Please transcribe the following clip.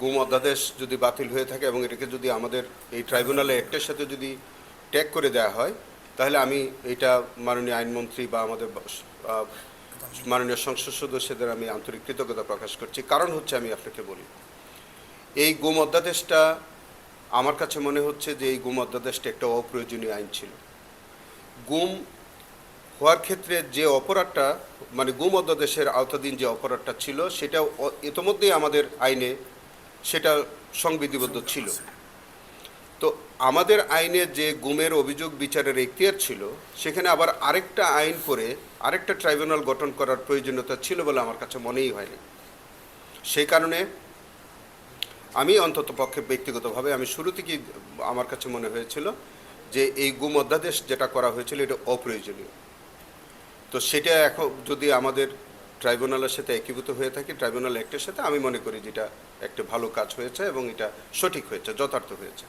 গুম অধ্যাদেশ যদি বাতিল হয়ে থাকে এবং এটাকে যদি আমাদের এই ট্রাইব্যুনালে একটার সাথে যদি ট্যাগ করে দেওয়া হয়, তাহলে আমি এটা মাননীয় আইনমন্ত্রী বা আমাদের মাননীয় সংসদ সদস্যদের আমি আন্তরিক কৃতজ্ঞতা প্রকাশ করছি। কারণ হচ্ছে, আমি আপনাকে বলি, এই গুম অধ্যাদেশটা আমার কাছে মনে হচ্ছে যে এই গুম অধ্যাদেশটা একটা অপ্রয়োজনীয় আইন ছিল। গুম হওয়ার ক্ষেত্রে যে অপরাধটা, মানে গুম অধ্যাদেশের আওতাধীন যে অপরাধটা ছিল, সেটা ইতোমধ্যেই আমাদের আইনে সেটা সংবিধিবদ্ধ ছিল। তো আমাদের আইনে যে গুমের অভিযোগ বিচারের এখতিয়ার ছিল, সেখানে আবার আরেকটা আইন করে আরেকটা ট্রাইব্যুনাল গঠন করার প্রয়োজনীয়তা ছিল বলে আমার কাছে মনেই হয়নি। সেই কারণে আমি অন্তত পক্ষে ব্যক্তিগতভাবে আমি শুরু থেকেই আমার কাছে মনে হয়েছিল যে এই গুম অধ্যাদেশ যেটা করা হয়েছিল এটা অপ্রয়োজনীয়। তো সেটা এখন যদি আমাদের ট্রাইব্যুনালের সাথে একীভূত হয়ে থাকে, ট্রাইব্যুনাল অ্যাক্টের সাথে, আমি মনে করি যেটা একটা ভালো কাজ হয়েছে এবং এটা সঠিক হয়েছে, যথার্থ হয়েছে।